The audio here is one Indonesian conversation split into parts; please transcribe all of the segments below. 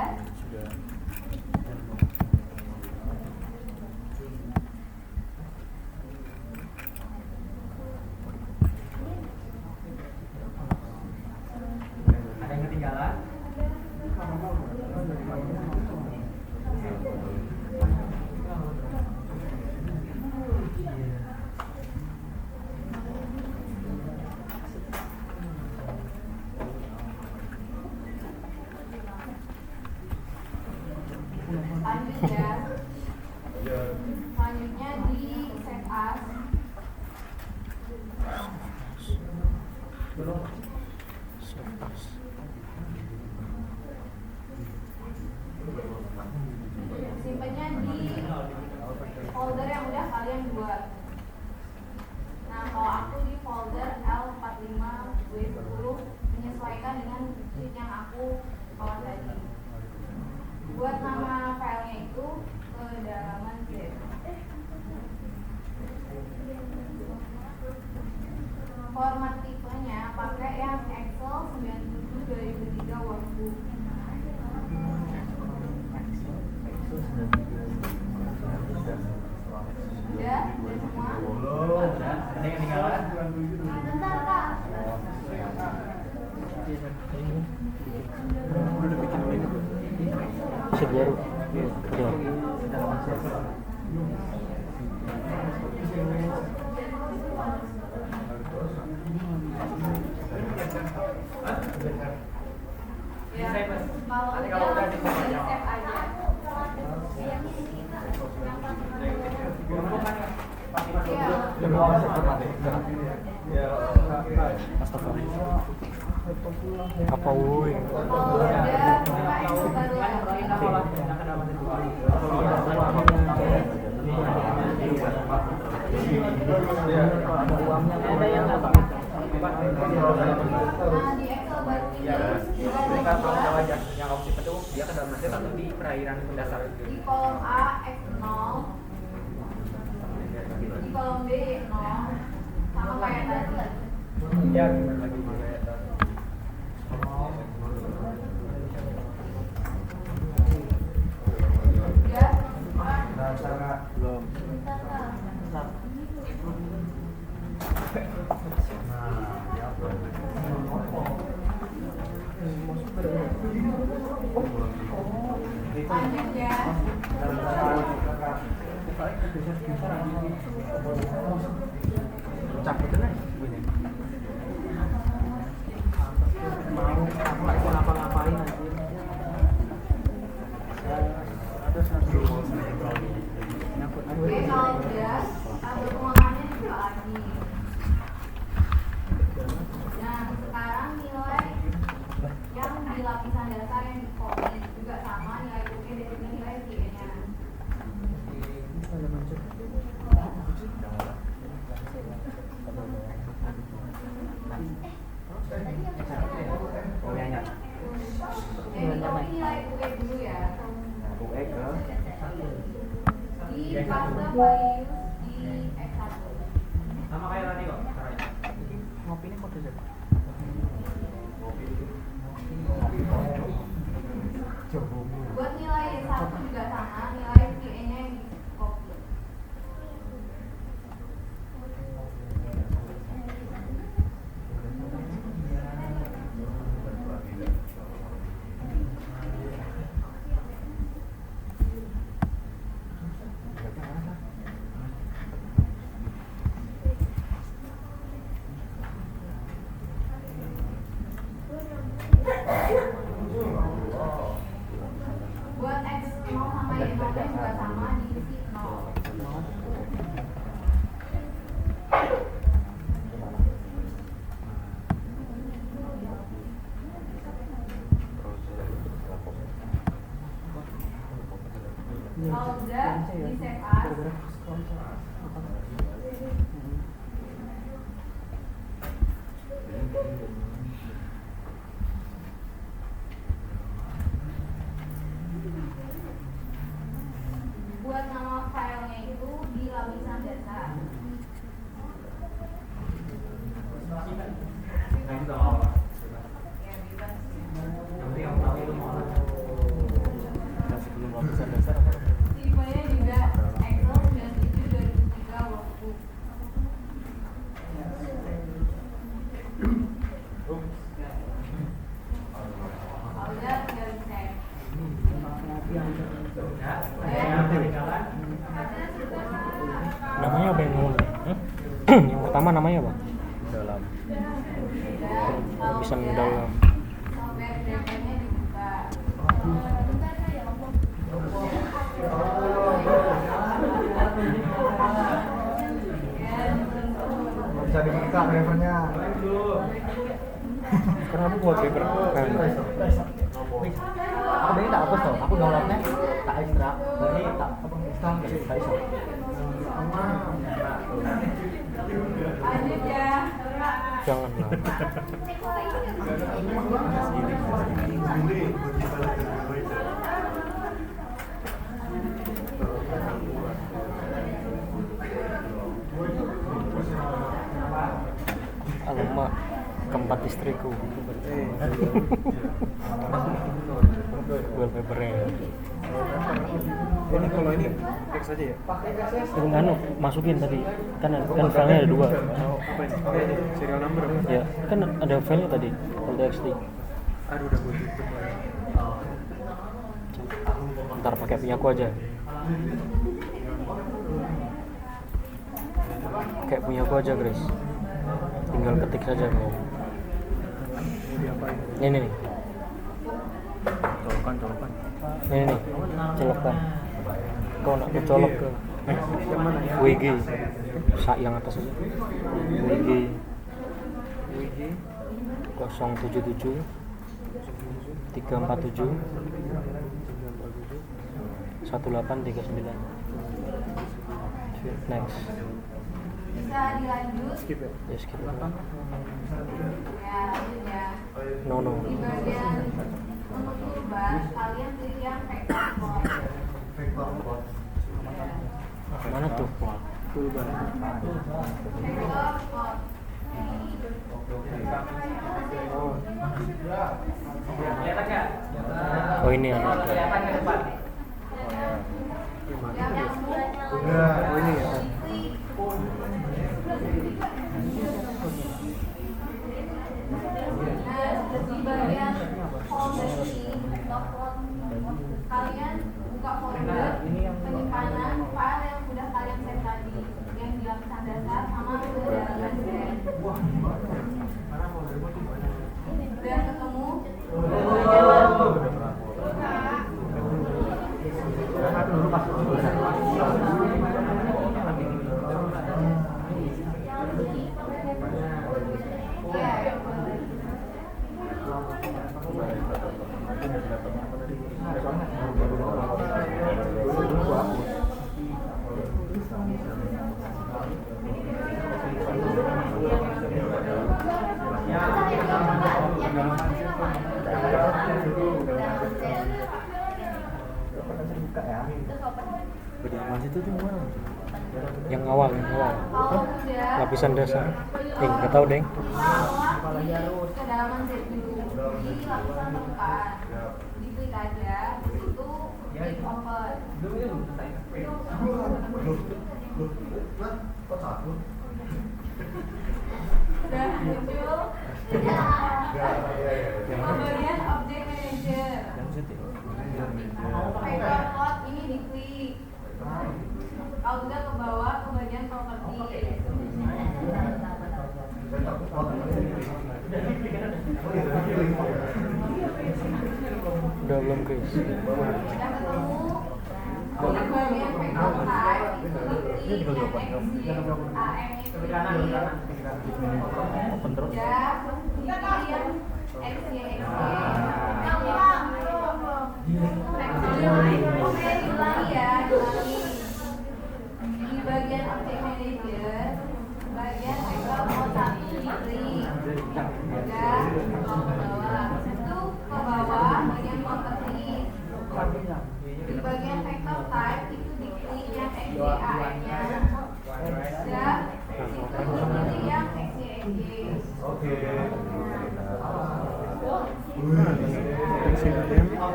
Sudah? Sudah. Ada yang ketinggalan? Lanjut ya. Selanjutnya di save as. Simpennya di folder yang udah kalian buat. Nah, kalau aku di folder L45W10 menyesuaikan dengan sheet yang aku bawa tadi. Buat nama filenya itu kedalaman zip. Format tipenya pakai yang Excel 97/2003 workbook. Udah semua? Ada yang ketinggalan? Bentar, Kak. Baru. Ya, kalau udah di save aja. Apa woi? Kalau udah buka Excel baru nah di Excel baru ini Yang kamu simpan itu dia ke dalam nasib atau di perairan pendasar? di kolom A X0, di kolom B 0, sama kayak tadi. Ya, gimana lagi? Udah? Belum. Lanjut ya. Cakutin aja ini. Mau apa ngapa-ngapain nanti? Oke, kalau udah tabel pengulangannya juga lagi. Nah, sekarang nilai yang di lapisan dasar yang di copy juga sama nilai UK dari nilai QE-nya. Oh, yang Jadi copy nilai UE dulu ya. UE ke Di fase values di X1. sama kayak tadi kok caranya. Ngopi ini kode Z. Buat nilai Y1 juga sama, nilai QE-nya yang di copy. Buat X0 sama Y0 juga sama di sheet 0. Kalau udah di save as. Buat nama filenya itu di lapisan dasar. Nah, itu nggak apa-apa. Ya bebas. Yang penting kamu tahu itu mau apa. Kalau udah tinggal dicek. Namanya apa yang ngomong? Yang pertama namanya apa? Dalam. Bisa mendalam. Software drivernya dibuka. Bisa dibuka drivernya. Karena aku buat paper kan. Aku ini tak hapus tau, aku downloadnya tak ekstrak, jadi tak apa install jadi tak iso. Lanjut ya. Janganlah. Alamak, keempat istriku. Wallpapernya. Ini kalau ini X aja ya? Anu, masukin tadi. Kan filenya ada 2. Oh, apa ini? Oh, ini serial number apa? Ya, kan ada filenya tadi. .txt. Aduh, udah gue tutup lagi. Ntar pakai punya aku aja. Kayak punya aku aja, Grace. Tinggal ketik saja mau. Mau diapain? Ini nih. Colokan. Ini nih. Colokkan. Kau nak aku colok ke Yang mana ya? WG. Yang atas aja. WG WG 077 347 1839. Next. Bisa dilanjut. Skip ya? Ya skip. Ya, lanjut ya. No. Di bagian untuk toolbar, kalian pilih yang vector plot. Mana tuh? Toolbar. Vector plot. Oh ini ada. Kelihatan ke depan. Oh ini ya? Di bagian folder ini, vector plot, kalian buka folder penyimpanan file yang sudah kalian save tadi, yang di lapisan dasar sama kedalaman Z. Udah ketemu? Mas itu cuma Yang awal. Kalau udah, Lapisan dasar. Nggak tahu, Deng. bawa kedalaman Z dulu di lapisan permukaan. Diklik aja, di situ klik open. Udah muncul. Pemberian objek manager. Vector plot ini diklik. Kalau udah ke bawah ke bagian properti. Udah belum, Chris? Udah ketemu. Di bagian vector type itu diklik yang X, Y, A, M, Y, open terus. udah dipilih yang X, Y, X, Y. Oke, diulangi ya, diulangi. Di bagian objek manager, bagian vector plot 1 diklik. Udah, mau ke bawah. Itu ke bawah bagian properti. Di bagian vector type itu diklik yang X, Y, A, M-nya. Udah, dipilih yang X, Y, X, Y.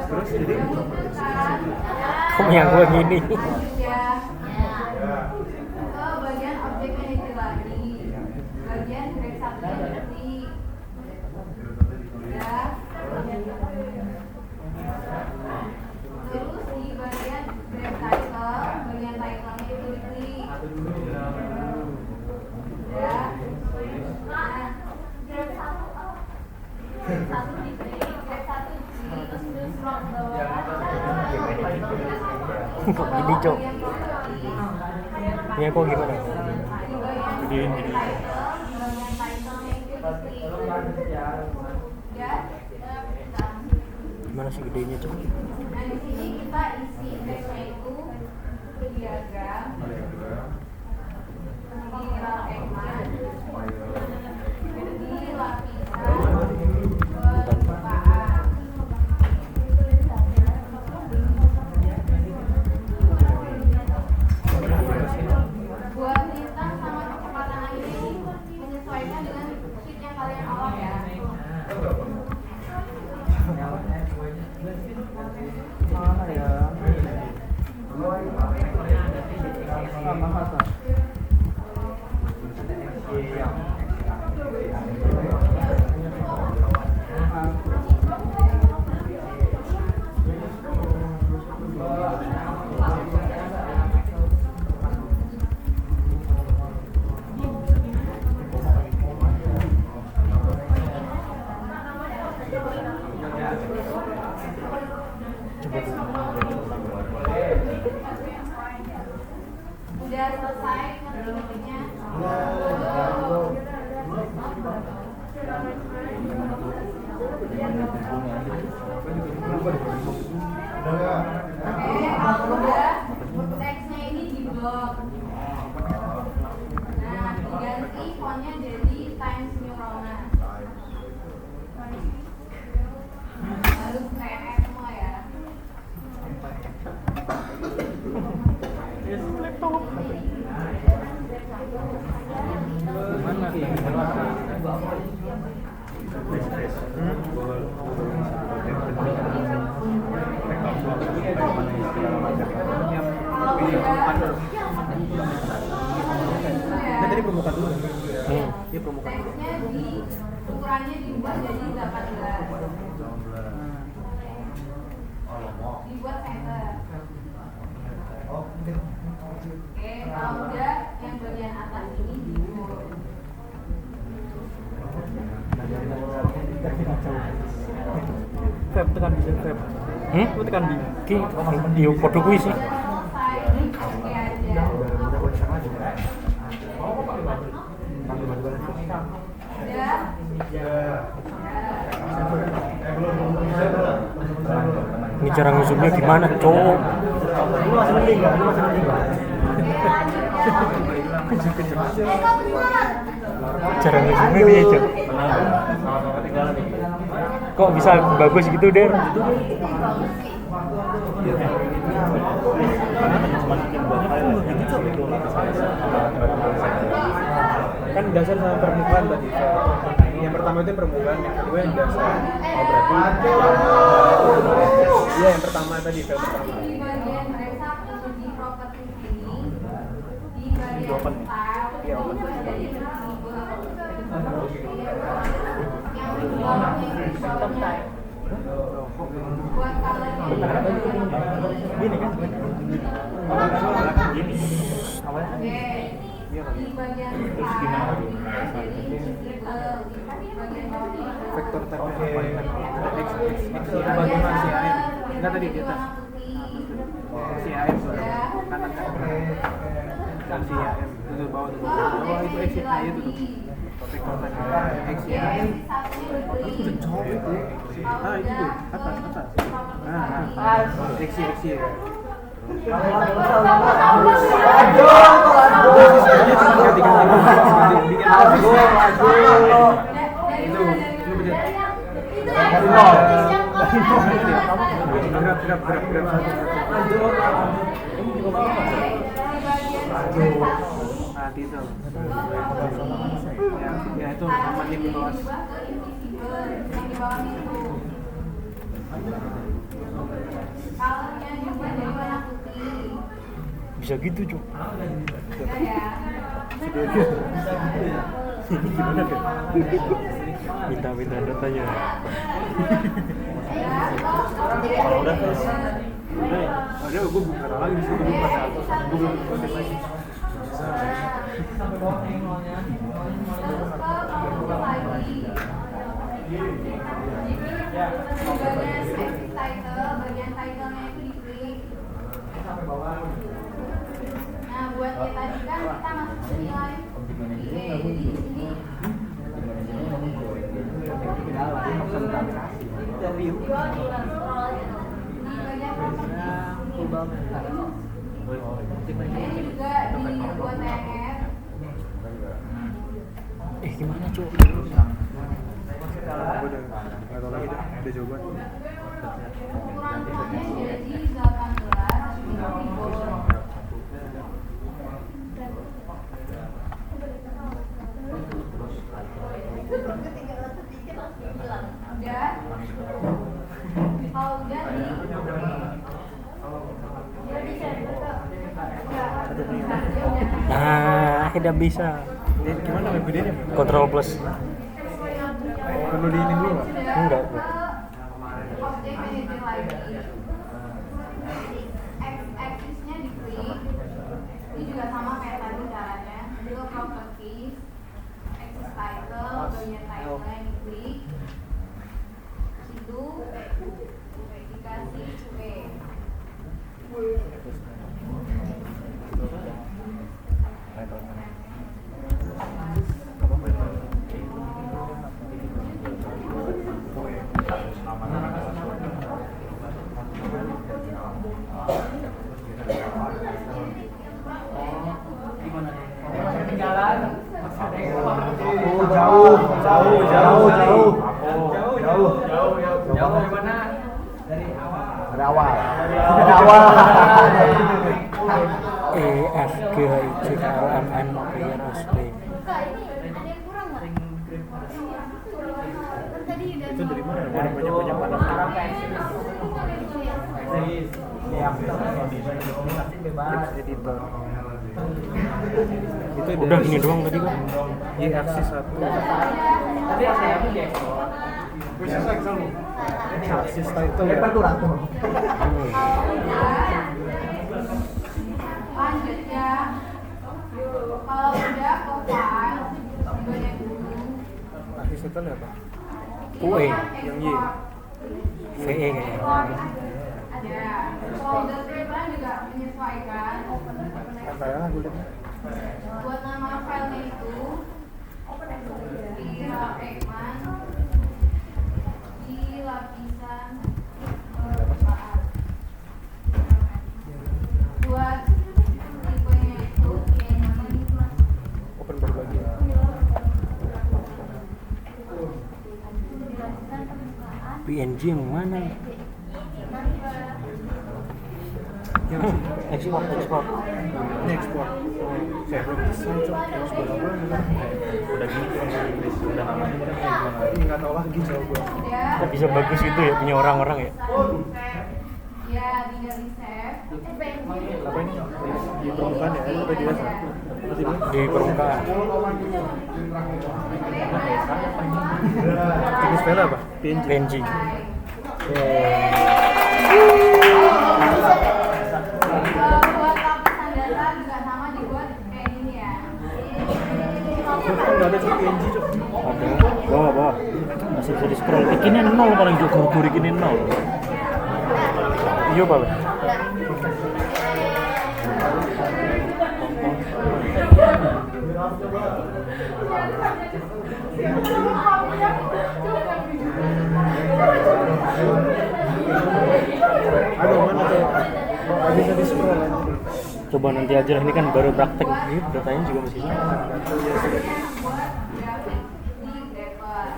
Terus jadi Kok yang gue gini? Ya. Ke bagian objek manager lagi. Bagian grade 1 nya diklik. Kok gini, Cok? Ya kok gimana? Gedein gini. Gimana sih gedenya, Cok? Nah di sini kita isi teksnya itu diagram, di rakeman, di lapisan, permukaan. Buat bintang sama kecepatan ini menyesuaikan dengan sheet yang kalian awam ya. Mana ya? Udah selesai ngetik-ngetiknya? Udah, teksnya ini di blok. Nah, diganti fontnya jadi Times New Roman. Harus kayak semua ya. Nah, tadi permukaan dulu. Iya permukaan. Teksnya di ukurannya dibuat jadi 18. Dibuat center. Oke, kalau udah yang bagian atas ini dibuat. Feb tekan bisa Feb. Lu tekan di. Ki yo padha kuwi sih. Selesai, oke aja. Udah? Ini cara ngusupnya gimana, Cok? Ini masih mending nggak? Ini masih mending nggak? Cara ngusupnya piye, Cok? Kok bisa bagus gitu, Der? Kan dasar sama permukaan tadi. Yang pertama itu permukaan, yang kedua yang dasar. Oh berarti. Iya yang pertama tadi file pertama. Di bagian result di properties ini, di bagian style, dibuat jadi fleksibel. Yang di bawahnya itu colornya. Buat colornya. Gini kan? Oke. Di bagian style, dibuat jadi visible. Di bagian bawahnya itu. Vektor term apa ya? X itu bagaimana sih AM? Enggak tadi di atas. Si AM kanan kan si AM itu bawah itu. Oh itu X itu tuh. Vektor term X AM. Itu udah cowok itu. Ah itu tuh atas. X ya. Ya itu aman di bawah. Colornya juga jadi warna putih. Bisa gitu, Cok. Udah ya. Ini gimana, Der? Minta datanya. Kalau udah Ada gue buka lagi di situ gue belum proses lagi. Bagian title, bagian titlenya itu diklik. view. Di bagian properti. Full banget. Ini juga dibuat TNF. Gimana cuy? Gue udah nggak tahu lagi deh. Udah jawaban. Ukuran frontnya jadi 18 micron. Dan kalau udah Nah, tidak bisa. Gimana main gedein ya? Control plus. Perlu diinin dulu nggak? Enggak. Objek manager lagi. X-axisnya diklik. Ini juga sama kayak tadi caranya. Dulu properties, axis title, bagian title-nya diklik. Itu dikasih P. Jauh dari mana? Dari awal. Dari awal. E F G H I J K L M N O P R S T. Kak, ini ada yang kurang nggak? Kan tadi udah Itu dari mana? Banyak panas. Bebas. Editor. Udah gini doang tadi kan. Y-axis 1. Tadi saya pun diekspor. Axis title ya. Ratu. lanjut ya. Kalau udah ke file bagian gunung Axis title apa? UE. Yang Y. VE kayaknya. ada folder kalian juga menyesuaikan open Apa ya? Gue lihat. buat nama filenya itu di Ekman di lapisan permukaan. Buat tipenya itu kayak mana gitu lah. Open berbagi. Di lapisan permukaan. PNG yang mana? Ekspor. Ini ekspor. Saya belum bisa cok. Ekspor apa? Udah gini kan Inggris udah lama. Ini nggak tahu lagi jawab gue. Kok bisa bagus itu ya punya orang-orang ya? Ya, tinggal di save. Apa ini? Di permukaan ya? Itu udah jelas. Terus ini? Di permukaan. Jenis file apa? PNG. PNG. Buat lapisan dasar juga sama dibuat kayak gini ya. Kok nggak ada PNG cok? Ada. Bawah. Masih bisa di scroll. Bikinnya 0 paling juga guru bikinnya 0. Iya Pak. Aduh mana tuh? Nggak bisa di scroll. Coba nanti aja lah, ini kan baru praktek nih, datanya juga masih sama. Buat grafik di Grapper.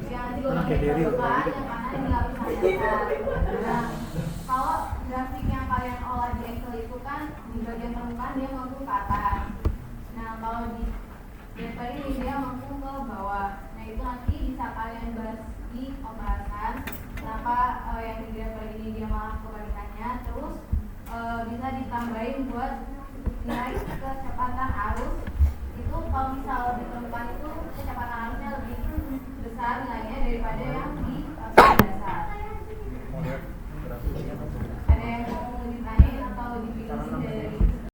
Yang di Mana kayak diri loh. yang mana di lapisan dasar. Nah, kalau grafik yang kalian olah di Excel itu kan di bagian permukaan dia ngepung ke atas. Nah, kalau di Grapper ini dia ngepung ke bawah. Nah, itu nanti bisa kalian bahas di pembahasan. Kenapa yang di Grapper ini dia malah kebalikannya. Terus bisa ditambahin buat nilai kecepatan arus